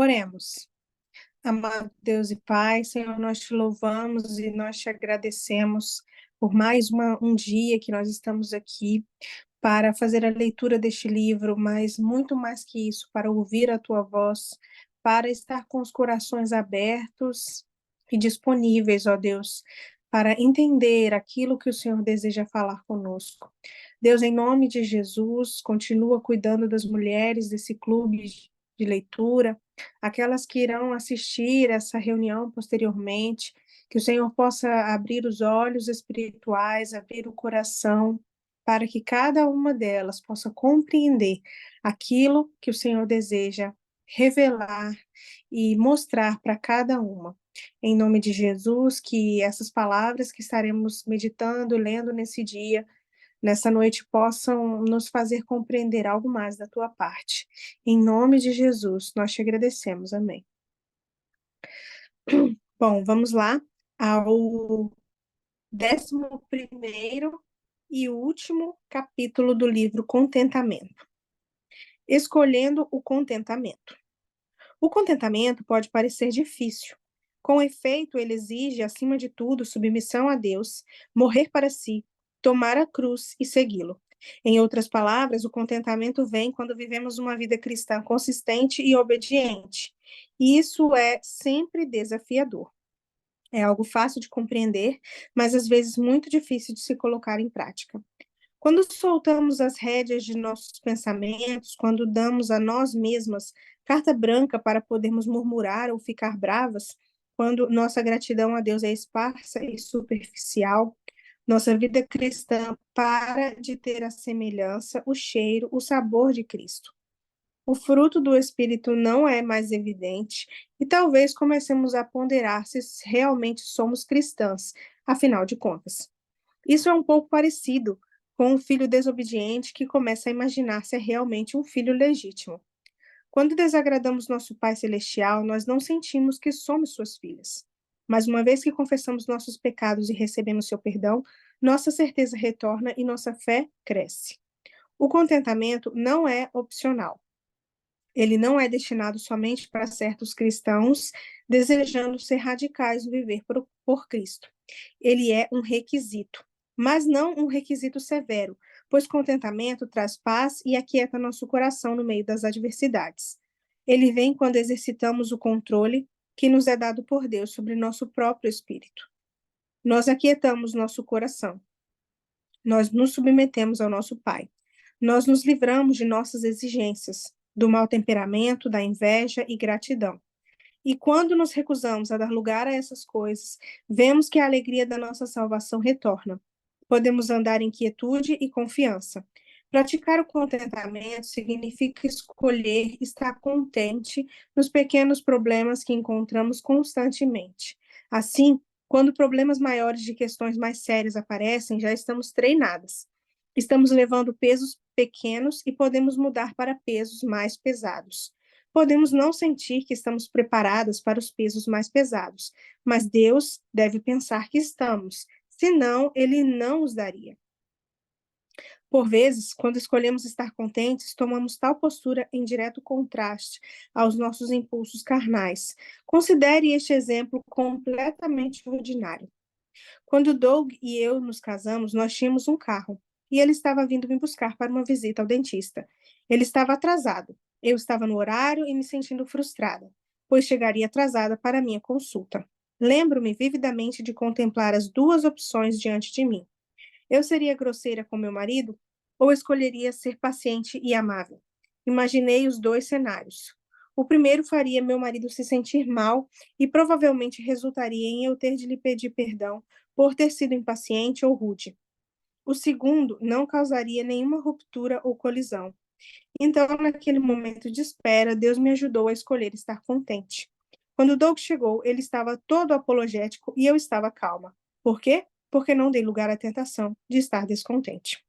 Oremos. Amado Deus e Pai, Senhor, nós te louvamos e nós te agradecemos por mais um dia que nós estamos aqui para fazer a leitura deste livro, mas muito mais que isso, para ouvir a tua voz, para estar com os corações abertos e disponíveis, ó Deus, para entender aquilo que o Senhor deseja falar conosco. Deus, em nome de Jesus, continua cuidando das mulheres desse clube de leitura, aquelas que irão assistir essa reunião posteriormente, que o Senhor possa abrir os olhos espirituais, abrir o coração, para que cada uma delas possa compreender aquilo que o Senhor deseja revelar e mostrar para cada uma. Em nome de Jesus, que essas palavras que estaremos meditando, lendo nesse dia, nessa noite, possam nos fazer compreender algo mais da tua parte. Em nome de Jesus, nós te agradecemos. Amém. Bom, vamos lá ao 11º e último capítulo do livro Contentamento. Escolhendo o contentamento. O contentamento pode parecer difícil. Com efeito, ele exige, acima de tudo, submissão a Deus, morrer para si, tomar a cruz e segui-lo. Em outras palavras, o contentamento vem quando vivemos uma vida cristã consistente e obediente. E isso é sempre desafiador. É algo fácil de compreender, mas às vezes muito difícil de se colocar em prática. Quando soltamos as rédeas de nossos pensamentos, quando damos a nós mesmas carta branca para podermos murmurar ou ficar bravas, quando nossa gratidão a Deus é esparsa e superficial, nossa vida cristã para de ter a semelhança, o cheiro, o sabor de Cristo. O fruto do Espírito não é mais evidente e talvez comecemos a ponderar se realmente somos cristãs, afinal de contas. Isso é um pouco parecido com um filho desobediente que começa a imaginar se é realmente um filho legítimo. Quando desagradamos nosso Pai Celestial, nós não sentimos que somos suas filhas. Mas uma vez que confessamos nossos pecados e recebemos seu perdão, nossa certeza retorna e nossa fé cresce. O contentamento não é opcional. Ele não é destinado somente para certos cristãos desejando ser radicais no viver por Cristo. Ele é um requisito, mas não um requisito severo, pois contentamento traz paz e aquieta nosso coração no meio das adversidades. Ele vem quando exercitamos o controle que nos é dado por Deus sobre nosso próprio espírito. Nós aquietamos nosso coração. Nós nos submetemos ao nosso Pai. Nós nos livramos de nossas exigências, do mau temperamento, da inveja e gratidão. E quando nos recusamos a dar lugar a essas coisas, vemos que a alegria da nossa salvação retorna. Podemos andar em quietude e confiança. Praticar o contentamento significa escolher estar contente nos pequenos problemas que encontramos constantemente. Assim, quando problemas maiores de questões mais sérias aparecem, já estamos treinadas. Estamos levando pesos pequenos e podemos mudar para pesos mais pesados. Podemos não sentir que estamos preparadas para os pesos mais pesados, mas Deus deve pensar que estamos, senão Ele não os daria. Por vezes, quando escolhemos estar contentes, tomamos tal postura em direto contraste aos nossos impulsos carnais. Considere este exemplo completamente ordinário. Quando Doug e eu nos casamos, nós tínhamos um carro e ele estava vindo me buscar para uma visita ao dentista. Ele estava atrasado. Eu estava no horário e me sentindo frustrada, pois chegaria atrasada para a minha consulta. Lembro-me vividamente de contemplar as duas opções diante de mim. Eu seria grosseira com meu marido ou escolheria ser paciente e amável? Imaginei os dois cenários. O primeiro faria meu marido se sentir mal e provavelmente resultaria em eu ter de lhe pedir perdão por ter sido impaciente ou rude. O segundo não causaria nenhuma ruptura ou colisão. Então, naquele momento de espera, Deus me ajudou a escolher estar contente. Quando Doug chegou, ele estava todo apologético e eu estava calma. Por quê? Porque não dei lugar à tentação de estar descontente.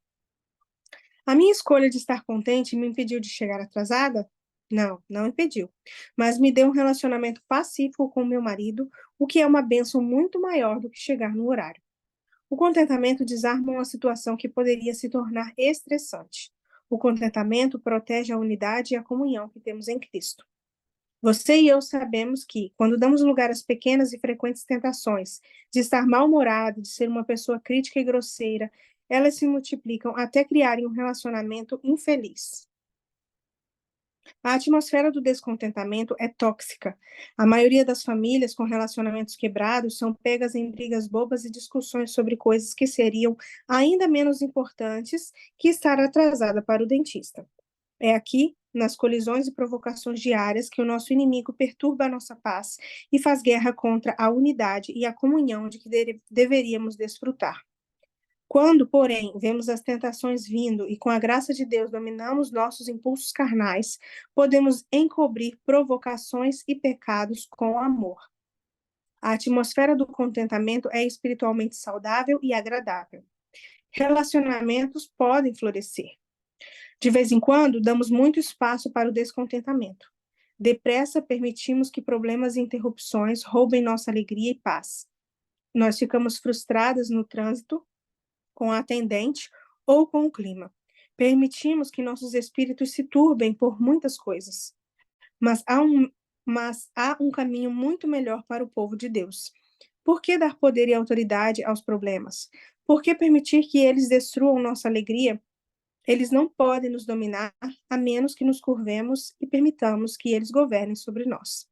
A minha escolha de estar contente me impediu de chegar atrasada? Não, não impediu. Mas me deu um relacionamento pacífico com meu marido, o que é uma bênção muito maior do que chegar no horário. O contentamento desarma uma situação que poderia se tornar estressante. O contentamento protege a unidade e a comunhão que temos em Cristo. Você e eu sabemos que, quando damos lugar às pequenas e frequentes tentações de estar mal-humorado, de ser uma pessoa crítica e grosseira, elas se multiplicam até criarem um relacionamento infeliz. A atmosfera do descontentamento é tóxica. A maioria das famílias com relacionamentos quebrados são pegas em brigas bobas e discussões sobre coisas que seriam ainda menos importantes que estar atrasada para o dentista. É aqui, nas colisões e provocações diárias, que o nosso inimigo perturba a nossa paz e faz guerra contra a unidade e a comunhão de que deveríamos desfrutar. Quando, porém, vemos as tentações vindo e com a graça de Deus dominamos nossos impulsos carnais, podemos encobrir provocações e pecados com amor. A atmosfera do contentamento é espiritualmente saudável e agradável. Relacionamentos podem florescer. De vez em quando, damos muito espaço para o descontentamento. Depressa, permitimos que problemas e interrupções roubem nossa alegria e paz. Nós ficamos frustradas no trânsito, com a atendente ou com o clima. Permitimos que nossos espíritos se turbem por muitas coisas. Mas há um caminho muito melhor para o povo de Deus. Por que dar poder e autoridade aos problemas? Por que permitir que eles destruam nossa alegria? Eles não podem nos dominar a menos que nos curvemos e permitamos que eles governem sobre nós.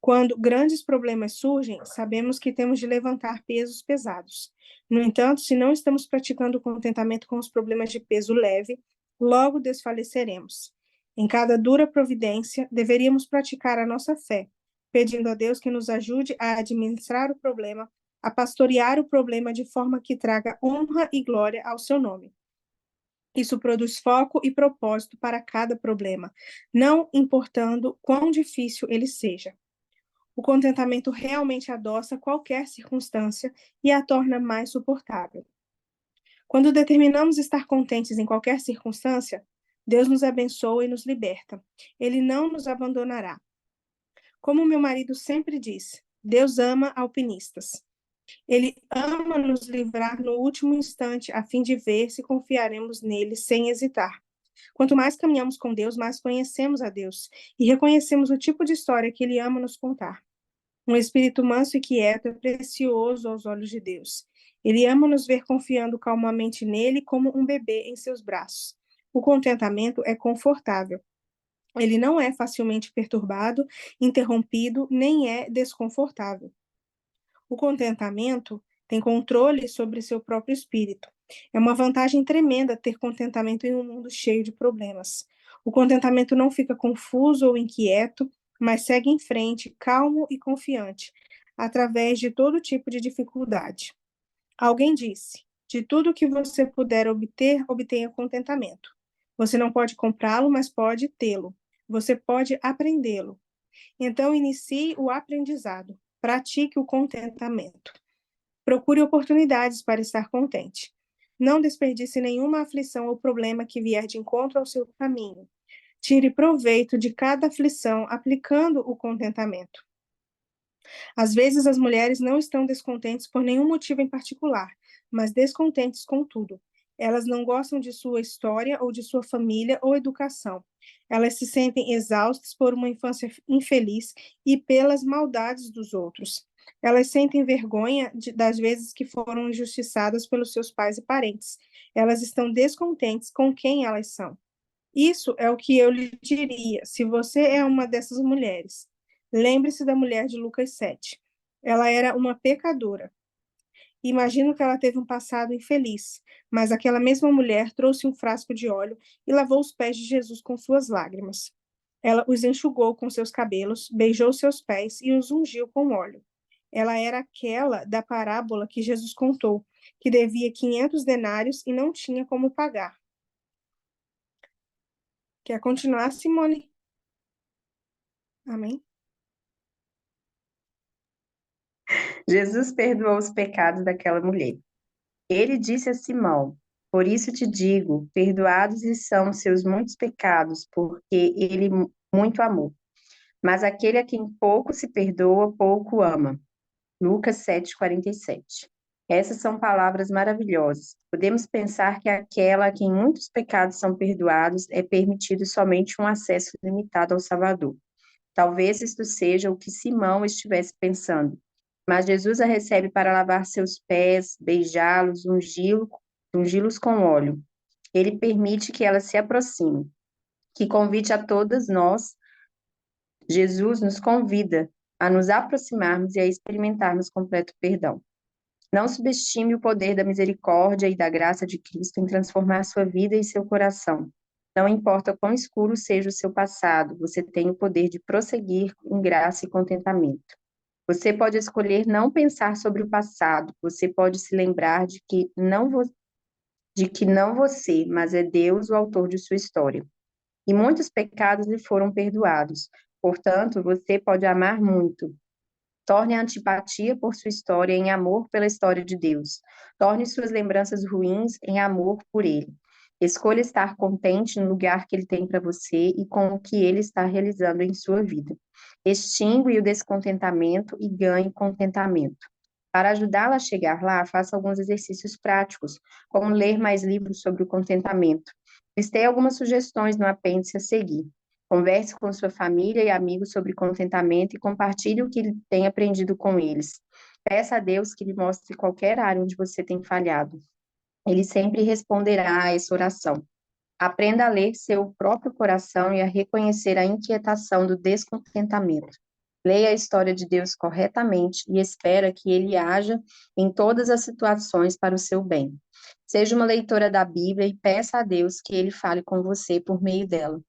Quando grandes problemas surgem, sabemos que temos de levantar pesos pesados. No entanto, se não estamos praticando o contentamento com os problemas de peso leve, logo desfaleceremos. Em cada dura providência, deveríamos praticar a nossa fé, pedindo a Deus que nos ajude a administrar o problema, a pastorear o problema de forma que traga honra e glória ao seu nome. Isso produz foco e propósito para cada problema, não importando quão difícil ele seja. O contentamento realmente adoça qualquer circunstância e a torna mais suportável. Quando determinamos estar contentes em qualquer circunstância, Deus nos abençoa e nos liberta. Ele não nos abandonará. Como meu marido sempre diz, Deus ama alpinistas. Ele ama nos livrar no último instante, a fim de ver se confiaremos nele sem hesitar. Quanto mais caminhamos com Deus, mais conhecemos a Deus e reconhecemos o tipo de história que ele ama nos contar. Um espírito manso e quieto é precioso aos olhos de Deus. Ele ama nos ver confiando calmamente nele como um bebê em seus braços. O contentamento é confortável. Ele não é facilmente perturbado, interrompido, nem é desconfortável. O contentamento tem controle sobre seu próprio espírito. É uma vantagem tremenda ter contentamento em um mundo cheio de problemas. O contentamento não fica confuso ou inquieto, mas segue em frente, calmo e confiante, através de todo tipo de dificuldade. Alguém disse: de tudo que você puder obter, obtenha contentamento. Você não pode comprá-lo, mas pode tê-lo. Você pode aprendê-lo. Então, inicie o aprendizado. Pratique o contentamento. Procure oportunidades para estar contente. Não desperdice nenhuma aflição ou problema que vier de encontro ao seu caminho. Tire proveito de cada aflição aplicando o contentamento. Às vezes as mulheres não estão descontentes por nenhum motivo em particular, mas descontentes com tudo. Elas não gostam de sua história ou de sua família ou educação. Elas se sentem exaustas por uma infância infeliz e pelas maldades dos outros. Elas sentem vergonha das vezes que foram injustiçadas pelos seus pais e parentes. Elas estão descontentes com quem elas são. Isso é o que eu lhe diria, se você é uma dessas mulheres. Lembre-se da mulher de Lucas 7. Ela era uma pecadora. Imagino que ela teve um passado infeliz, mas aquela mesma mulher trouxe um frasco de óleo e lavou os pés de Jesus com suas lágrimas. Ela os enxugou com seus cabelos, beijou seus pés e os ungiu com óleo. Ela era aquela da parábola que Jesus contou, que devia 500 denários e não tinha como pagar. Quer continuar, Simone? Amém? Jesus perdoou os pecados daquela mulher. Ele disse a Simão: Por isso te digo, perdoados lhe são os seus muitos pecados, porque ele muito amou. Mas aquele a quem pouco se perdoa, pouco ama. Lucas 7:47. Essas são palavras maravilhosas. Podemos pensar que aquela a quem muitos pecados são perdoados é permitido somente um acesso limitado ao Salvador. Talvez isto seja o que Simão estivesse pensando. Mas Jesus a recebe para lavar seus pés, beijá-los, ungí-los com óleo. Ele permite que ela se aproxime, que convite a todas nós. Jesus nos convida a nos aproximarmos e a experimentarmos completo perdão. Não subestime o poder da misericórdia e da graça de Cristo em transformar sua vida e seu coração. Não importa quão escuro seja o seu passado, você tem o poder de prosseguir em graça e contentamento. Você pode escolher não pensar sobre o passado, você pode se lembrar de que não você, mas é Deus o autor de sua história. E muitos pecados lhe foram perdoados. Portanto, você pode amar muito. Torne a antipatia por sua história em amor pela história de Deus. Torne suas lembranças ruins em amor por Ele. Escolha estar contente no lugar que Ele tem para você e com o que Ele está realizando em sua vida. Extingue o descontentamento e ganhe contentamento. Para ajudá-la a chegar lá, faça alguns exercícios práticos, como ler mais livros sobre o contentamento. Listei algumas sugestões no apêndice a seguir. Converse com sua família e amigos sobre contentamento e compartilhe o que tem aprendido com eles. Peça a Deus que lhe mostre qualquer área onde você tem falhado. Ele sempre responderá a essa oração. Aprenda a ler seu próprio coração e a reconhecer a inquietação do descontentamento. Leia a história de Deus corretamente e espera que ele haja em todas as situações para o seu bem. Seja uma leitora da Bíblia e peça a Deus que ele fale com você por meio dela.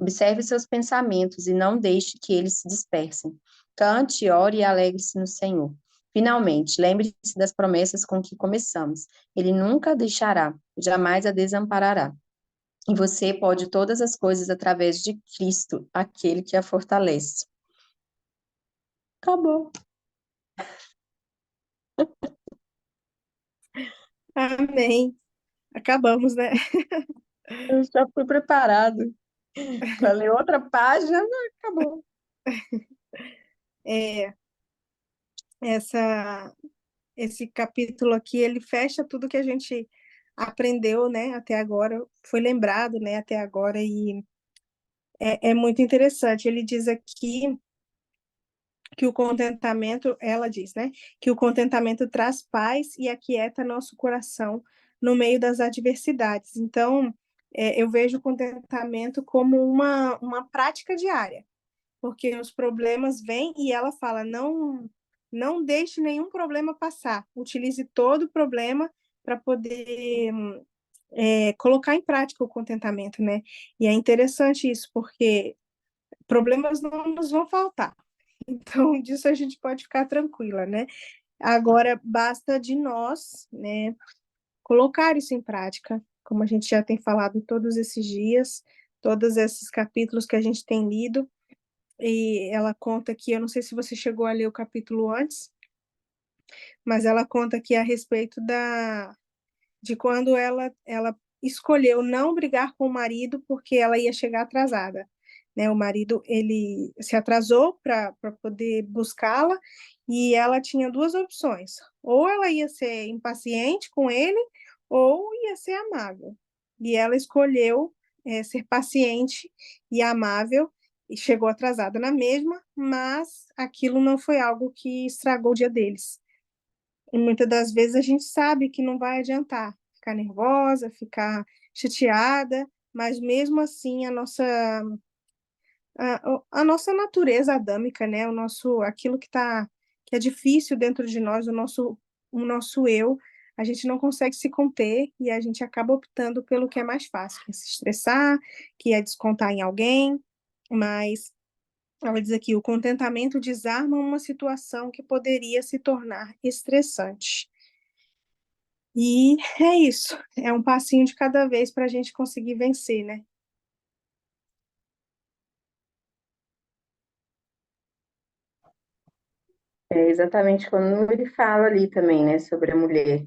Observe seus pensamentos e não deixe que eles se dispersem. Cante, ore e alegre-se no Senhor. Finalmente, lembre-se das promessas com que começamos. Ele nunca a deixará, jamais a desamparará. E você pode todas as coisas através de Cristo, aquele que a fortalece. Acabou. Amém. Acabamos, né? Eu já fui preparado para ler outra página, mas acabou. É, essa, esse capítulo aqui, ele fecha tudo que a gente aprendeu, né, até agora, foi lembrado, né, até agora, e é muito interessante. Ele diz aqui que o contentamento, ela diz, né, que o contentamento traz paz e aquieta nosso coração no meio das adversidades. Então, eu vejo o contentamento como uma prática diária, porque os problemas vêm e ela fala, não deixe nenhum problema passar, utilize todo o problema para poder colocar em prática o contentamento, né? E é interessante isso, porque problemas não nos vão faltar. Então, disso a gente pode ficar tranquila, né? Agora, basta de nós, né, colocar isso em prática, como a gente já tem falado todos esses dias, todos esses capítulos que a gente tem lido, e ela conta aqui, eu não sei se você chegou a ler o capítulo antes, mas ela conta aqui a respeito de quando ela escolheu não brigar com o marido porque ela ia chegar atrasada. Né? O marido ele se atrasou para poder buscá-la e ela tinha duas opções: ou ela ia ser impaciente com ele, ou ia ser amável. E ela escolheu ser paciente e amável e chegou atrasada na mesma, mas aquilo não foi algo que estragou o dia deles. E muitas das vezes a gente sabe que não vai adiantar ficar nervosa, ficar chateada, mas mesmo assim a nossa natureza adâmica, né, o nosso aquilo que é difícil dentro de nós, o nosso eu, a gente não consegue se conter e a gente acaba optando pelo que é mais fácil, que é se estressar, que é descontar em alguém, mas ela diz aqui, o contentamento desarma uma situação que poderia se tornar estressante. E é isso, é um passinho de cada vez para a gente conseguir vencer, né? É exatamente quando ele fala ali também, né, sobre a mulher,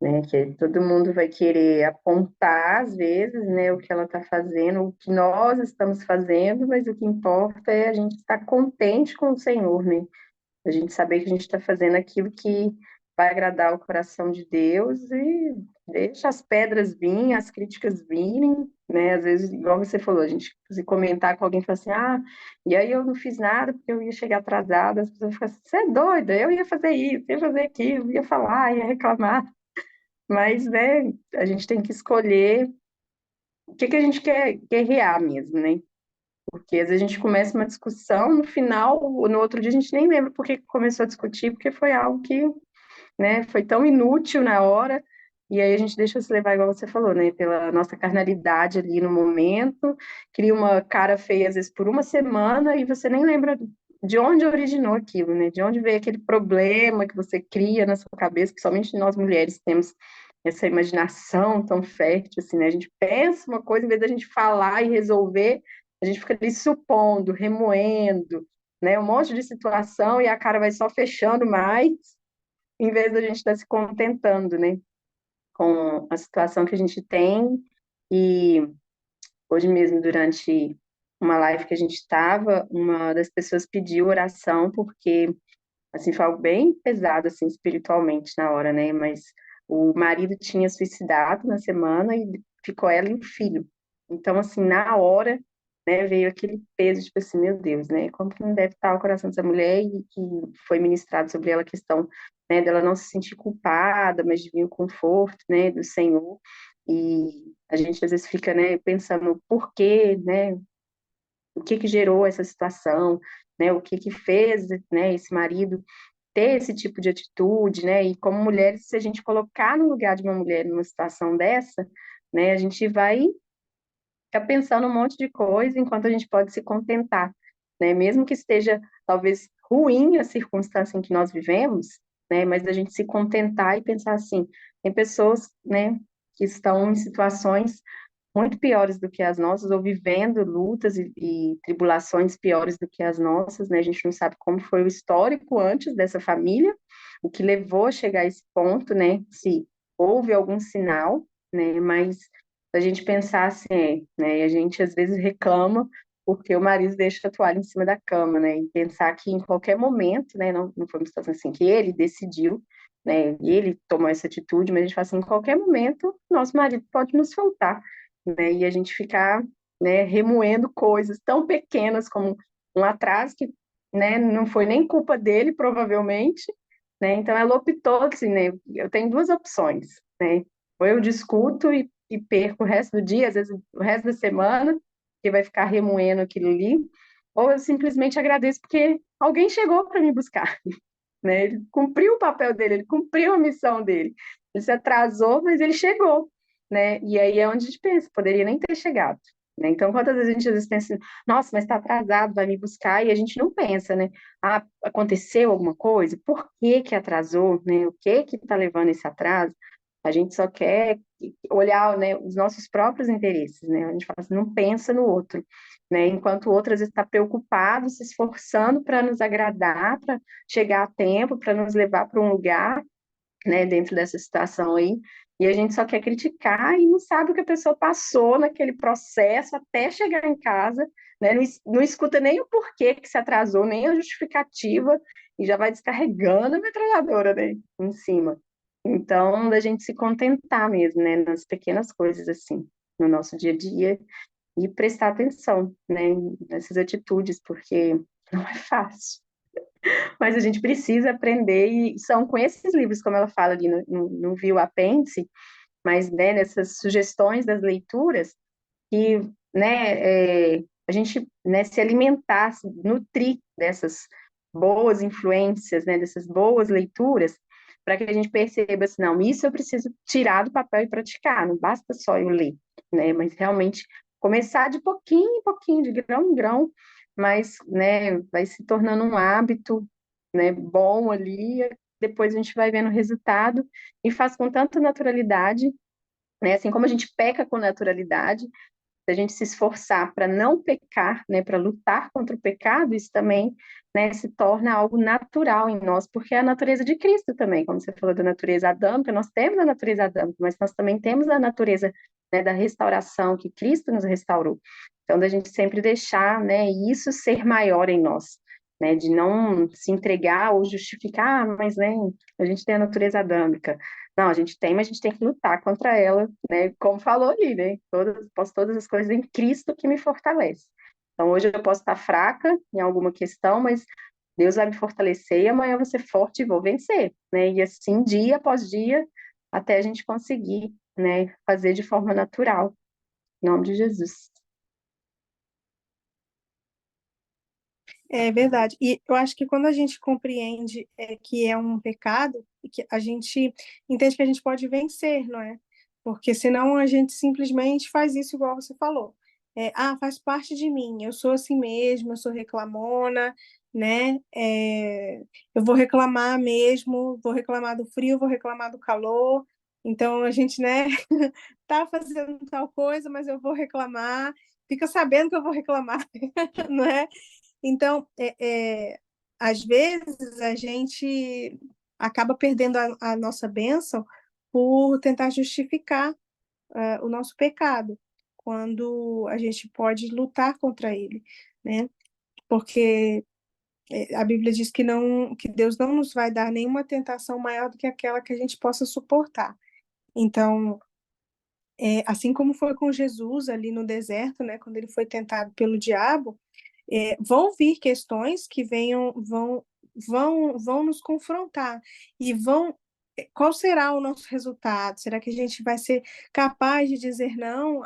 né, que todo mundo vai querer apontar, às vezes, né, o que ela está fazendo, o que nós estamos fazendo, mas o que importa é a gente estar contente com o Senhor, né? A gente saber que a gente está fazendo aquilo que vai agradar o coração de Deus e deixa as pedras virem, as críticas virem, né? Às vezes, igual você falou, a gente se comentar com alguém e falar assim, ah, e aí eu não fiz nada porque eu ia chegar atrasada, as pessoas ficam assim, você é doida, eu ia fazer isso, ia fazer aquilo, ia falar, ia reclamar, mas, né, a gente tem que escolher o que que a gente quer guerrear mesmo, né? Porque às vezes a gente começa uma discussão, no final, no outro dia a gente nem lembra por que começou a discutir, porque foi algo que, né, foi tão inútil na hora, e aí a gente deixa se levar, igual você falou, né, pela nossa carnalidade ali no momento, cria uma cara feia às vezes por uma semana, e você nem lembra de onde originou aquilo, né, de onde veio aquele problema que você cria na sua cabeça, que somente nós mulheres temos essa imaginação tão fértil, assim, né, a gente pensa uma coisa, em vez da gente falar e resolver, a gente fica ali supondo, remoendo, né, um monte de situação, e a cara vai só fechando mais, em vez da gente estar se contentando, né, com a situação que a gente tem. E hoje mesmo, durante uma live que a gente estava, uma das pessoas pediu oração porque, assim, foi algo bem pesado, assim, espiritualmente na hora, né, mas o marido tinha suicidado na semana e ficou ela e o filho. Então, assim, na hora, né, veio aquele peso, tipo assim, meu Deus, né, como que não deve estar o coração dessa mulher, e que foi ministrado sobre ela a questão, né, dela não se sentir culpada, mas de vir o conforto, né, do Senhor, e a gente às vezes fica, né, pensando por quê, né, o que que gerou essa situação, né, o que que fez, né, esse marido ter esse tipo de atitude, né, e como mulheres, se a gente colocar no lugar de uma mulher numa situação dessa, né, a gente vai fica pensando um monte de coisa enquanto a gente pode se contentar, né? Mesmo que esteja talvez ruim a circunstância em que nós vivemos, né? Mas a gente se contentar e pensar assim, tem pessoas, né, que estão em situações muito piores do que as nossas, ou vivendo lutas e tribulações piores do que as nossas, né? A gente não sabe como foi o histórico antes dessa família, o que levou a chegar a esse ponto, né? Se houve algum sinal, né? Mas a gente pensar assim, né? E a gente às vezes reclama porque o marido deixa a toalha em cima da cama, né? E pensar que em qualquer momento, né? Não foi uma situação assim que ele decidiu, né? E ele tomou essa atitude, mas a gente fala assim, em qualquer momento, nosso marido pode nos faltar, né? E a gente ficar, né, remoendo coisas tão pequenas como um atraso que, né, não foi nem culpa dele, provavelmente, né? Então ela optou assim, né? Eu tenho duas opções, né? Ou eu discuto e perco o resto do dia, às vezes o resto da semana, que vai ficar remoendo aquilo ali, ou eu simplesmente agradeço porque alguém chegou para me buscar, né? Ele cumpriu o papel dele, ele cumpriu a missão dele. Ele se atrasou, mas ele chegou, né? E aí é onde a gente pensa, poderia nem ter chegado, né? Então, quantas vezes a gente às vezes pensa, assim, nossa, mas está atrasado, vai me buscar, e a gente não pensa, né? Ah, aconteceu alguma coisa? Por que que atrasou, né? O que que está levando esse atraso? A gente só quer olhar, né, os nossos próprios interesses, né? A gente fala assim, não pensa no outro, né? Enquanto o outro às vezes está preocupado, se esforçando para nos agradar, para chegar a tempo, para nos levar para um lugar, né, dentro dessa situação aí, e a gente só quer criticar e não sabe o que a pessoa passou naquele processo até chegar em casa, né, não escuta nem o porquê que se atrasou, nem a justificativa, e já vai descarregando a metralhadora, né, em cima. Então, da gente se contentar mesmo, né, nas pequenas coisas, assim, no nosso dia a dia, e prestar atenção, né, nessas atitudes, porque não é fácil. Mas a gente precisa aprender, e são com esses livros, como ela fala ali no Viu Apêndice, mas, né, nessas sugestões das leituras, que, né, a gente, né, se alimentar, se nutrir dessas boas influências, né, dessas boas leituras, para que a gente perceba assim, não, isso eu preciso tirar do papel e praticar, não basta só eu ler, né, mas realmente começar de pouquinho em pouquinho, de grão em grão, mas, né, vai se tornando um hábito, né, bom ali, depois a gente vai vendo o resultado e faz com tanta naturalidade, né, assim como a gente peca com naturalidade, se a gente se esforçar para não pecar, né, para lutar contra o pecado, isso também, né, se torna algo natural em nós, porque é a natureza de Cristo também, como você falou da natureza adâmica, nós temos a natureza adâmica, mas nós também temos a natureza, né, da restauração que Cristo nos restaurou. Então, da gente sempre deixar, né, isso ser maior em nós, né, de não se entregar ou justificar, mas, né, a gente tem a natureza adâmica. Não, a gente tem, mas a gente tem que lutar contra ela, né, como falou ali, né, posso todas as coisas em Cristo que me fortalece. Então, hoje eu posso estar fraca em alguma questão, mas Deus vai me fortalecer e amanhã eu vou ser forte e vou vencer, né, e assim, dia após dia, até a gente conseguir, né, fazer de forma natural, em nome de Jesus. É verdade. E eu acho que quando a gente compreende que é um pecado, e que a gente entende que a gente pode vencer, não é? Porque senão a gente simplesmente faz isso igual você falou. Faz parte de mim, eu sou assim mesmo, eu sou reclamona, né? Eu vou reclamar mesmo, vou reclamar do frio, vou reclamar do calor. Então a gente, né, tá fazendo tal coisa, mas eu vou reclamar, fica sabendo que eu vou reclamar, não é? Então, às vezes a gente acaba perdendo a nossa bênção por tentar justificar o nosso pecado, quando a gente pode lutar contra ele, né? Porque a Bíblia diz que não, que Deus não nos vai dar nenhuma tentação maior do que aquela que a gente possa suportar. Então, assim como foi com Jesus ali no deserto, né, quando ele foi tentado pelo diabo, vão vir questões que vão nos confrontar e vão. Qual será o nosso resultado? Será que a gente vai ser capaz de dizer não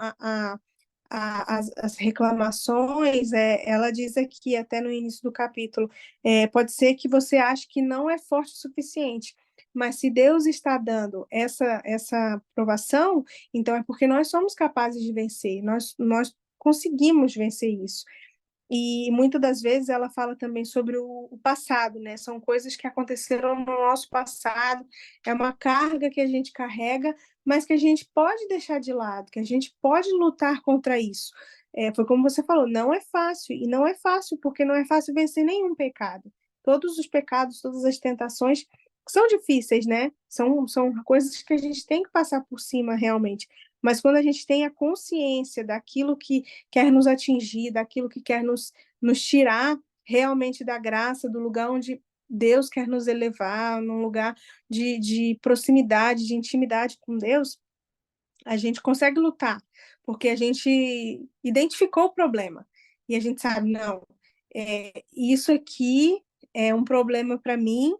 as reclamações? Ela diz aqui, até no início do capítulo, pode ser que você ache que não é forte o suficiente, mas se Deus está dando essa aprovação, então é porque nós somos capazes de vencer, nós conseguimos vencer isso. E muitas das vezes ela fala também sobre o passado, né? São coisas que aconteceram no nosso passado, é uma carga que a gente carrega, mas que a gente pode deixar de lado, que a gente pode lutar contra isso. Foi como você falou, não é fácil, e não é fácil porque não é fácil vencer nenhum pecado. Todos os pecados, todas as tentações são difíceis, né? São coisas que a gente tem que passar por cima realmente. Mas quando a gente tem a consciência daquilo que quer nos atingir, daquilo que quer nos tirar realmente da graça, do lugar onde Deus quer nos elevar, num lugar de proximidade, de intimidade com Deus, a gente consegue lutar, porque a gente identificou o problema e a gente sabe, não, isso aqui é um problema para mim,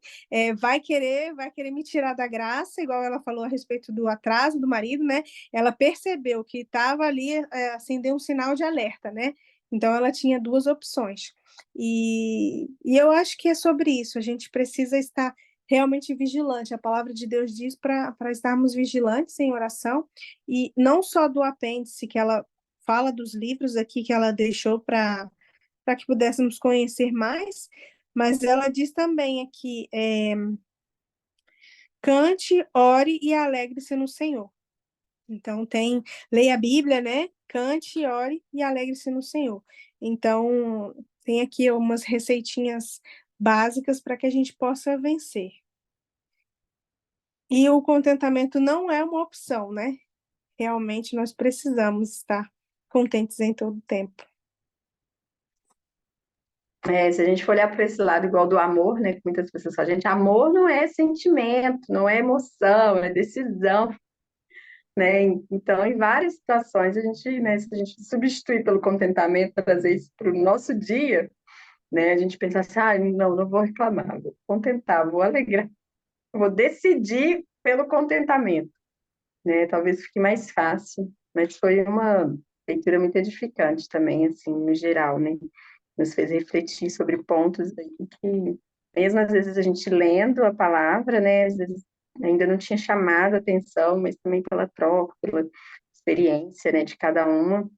vai querer me tirar da graça, igual ela falou a respeito do atraso do marido, né? Ela percebeu que estava ali, acendeu um sinal de alerta, né? Então ela tinha duas opções. E eu acho que é sobre isso, a gente precisa estar realmente vigilante. A palavra de Deus diz para estarmos vigilantes em oração, e não só do apêndice, que ela fala dos livros aqui que ela deixou para que pudéssemos conhecer mais, mas ela diz também aqui: cante, ore e alegre-se no Senhor. Então, leia a Bíblia, né? Cante, ore e alegre-se no Senhor. Então, tem aqui umas receitinhas básicas para que a gente possa vencer. E o contentamento não é uma opção, né? Realmente nós precisamos estar contentes em todo tempo. Se a gente for olhar para esse lado igual do amor, né, que muitas pessoas falam, gente, amor não é sentimento, não é emoção, é decisão, né? Então, em várias situações, a gente, né, se a gente substituir pelo contentamento, trazer isso para o nosso dia, né, a gente pensa assim, não vou reclamar, vou contentar, vou alegrar, vou decidir pelo contentamento, né? Talvez fique mais fácil, mas foi uma leitura muito edificante também, assim, no geral, né? Nos fez refletir sobre pontos aí que, mesmo às vezes a gente lendo a palavra, né, às vezes ainda não tinha chamado a atenção, mas também pela troca, pela experiência, né, de cada uma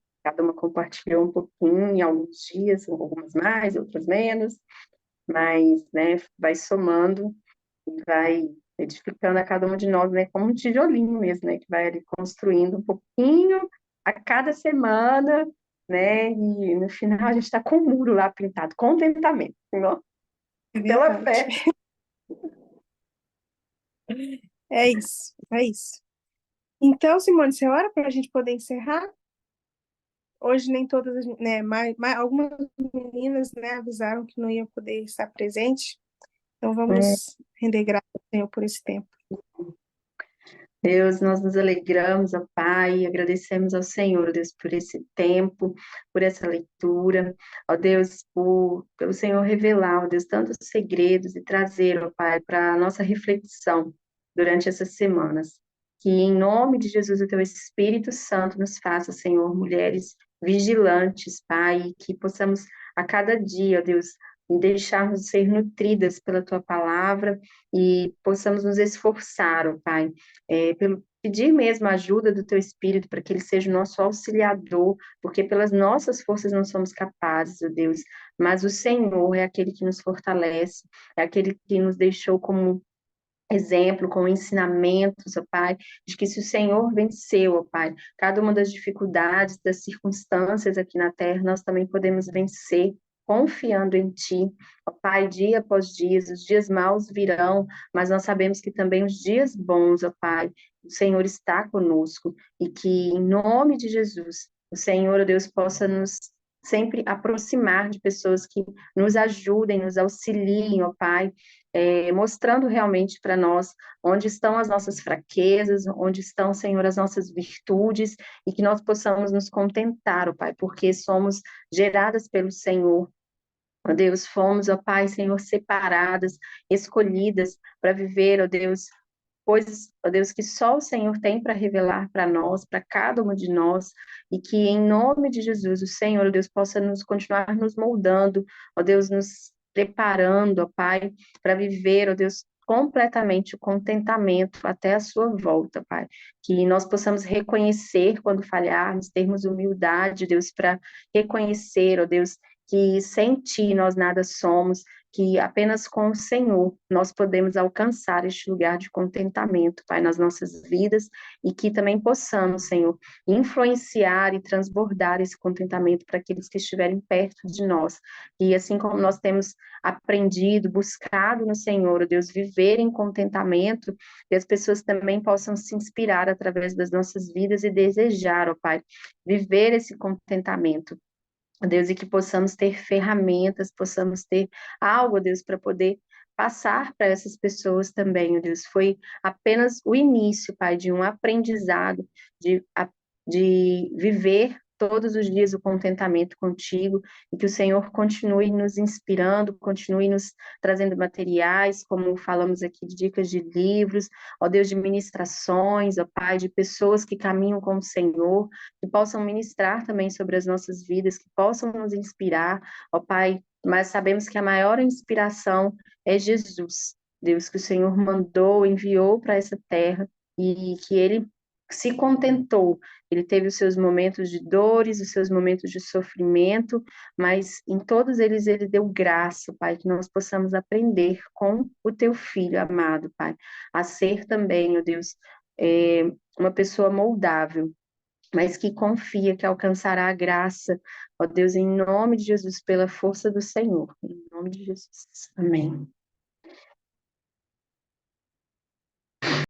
compartilhou um pouquinho em alguns dias, algumas mais, outras menos, mas, né, vai somando e vai edificando a cada um de nós, né, como um tijolinho mesmo, né, que vai ali construindo um pouquinho a cada semana, né, e no final a gente está com o muro lá pintado, contentamento, não? É Pela verdade. fé. É isso, é isso. Então, Simone, você ora para a gente poder encerrar? Hoje nem todas, né, algumas meninas, né, avisaram que não iam poder estar presente, então É, vamos render graças ao Senhor por esse tempo. Deus, nós nos alegramos, ó Pai, e agradecemos ao Senhor, ó Deus, por esse tempo, por essa leitura, ó Deus, pelo Senhor revelar, ó Deus, tantos segredos e trazer, ó Pai, para a nossa reflexão durante essas semanas. Que em nome de Jesus, o Teu Espírito Santo nos faça, Senhor, mulheres vigilantes, Pai, e que possamos a cada dia, ó Deus, deixarmos ser nutridas pela Tua palavra e possamos nos esforçar, ó Pai, pelo pedir mesmo a ajuda do Teu Espírito para que Ele seja o nosso auxiliador, porque pelas nossas forças não somos capazes, ó Deus, mas o Senhor é aquele que nos fortalece, é aquele que nos deixou como exemplo, com ensinamentos, ó Pai, de que se o Senhor venceu, ó Pai, cada uma das dificuldades, das circunstâncias aqui na terra, nós também podemos vencer confiando em Ti, ó Pai, dia após dia, os dias maus virão, mas nós sabemos que também os dias bons, ó Pai, o Senhor está conosco e que em nome de Jesus, o Senhor, ó Deus, possa nos sempre aproximar de pessoas que nos ajudem, nos auxiliem, ó Pai, mostrando realmente para nós onde estão as nossas fraquezas, onde estão, Senhor, as nossas virtudes, e que nós possamos nos contentar, ó Pai, porque somos geradas pelo Senhor. Ó Deus, fomos, ó Pai, Senhor, separadas, escolhidas para viver, ó Deus, coisas, ó Deus, que só o Senhor tem para revelar para nós, para cada uma de nós, e que em nome de Jesus, o Senhor, ó Deus, possa nos continuar nos moldando, ó Deus, nos preparando, ó Pai, para viver, ó Deus, completamente o contentamento até a sua volta, Pai. Que nós possamos reconhecer quando falharmos, termos humildade, Deus, para reconhecer, ó Deus, que sem Ti nós nada somos, que apenas com o Senhor nós podemos alcançar este lugar de contentamento, Pai, nas nossas vidas, e que também possamos, Senhor, influenciar e transbordar esse contentamento para aqueles que estiverem perto de nós. E assim como nós temos aprendido, buscado no Senhor, ó Deus, viver em contentamento, que as pessoas também possam se inspirar através das nossas vidas e desejar, ó Pai, viver esse contentamento. Deus, e que possamos ter ferramentas, possamos ter algo, Deus, para poder passar para essas pessoas também, ó Deus. Foi apenas o início, Pai, de um aprendizado, de viver todos os dias o contentamento contigo, e que o Senhor continue nos inspirando, continue nos trazendo materiais, como falamos aqui, de dicas de livros, ó Deus, de ministrações, ó Pai, de pessoas que caminham com o Senhor, que possam ministrar também sobre as nossas vidas, que possam nos inspirar, ó Pai, mas sabemos que a maior inspiração é Jesus, Deus, que o Senhor mandou, enviou para essa terra, e que Ele se contentou, Ele teve os seus momentos de dores, os seus momentos de sofrimento, mas em todos eles Ele deu graça, Pai, que nós possamos aprender com o Teu Filho amado, Pai, a ser também, ó Deus, uma pessoa moldável, mas que confia que alcançará a graça, ó Deus, em nome de Jesus, pela força do Senhor. Em nome de Jesus. Amém.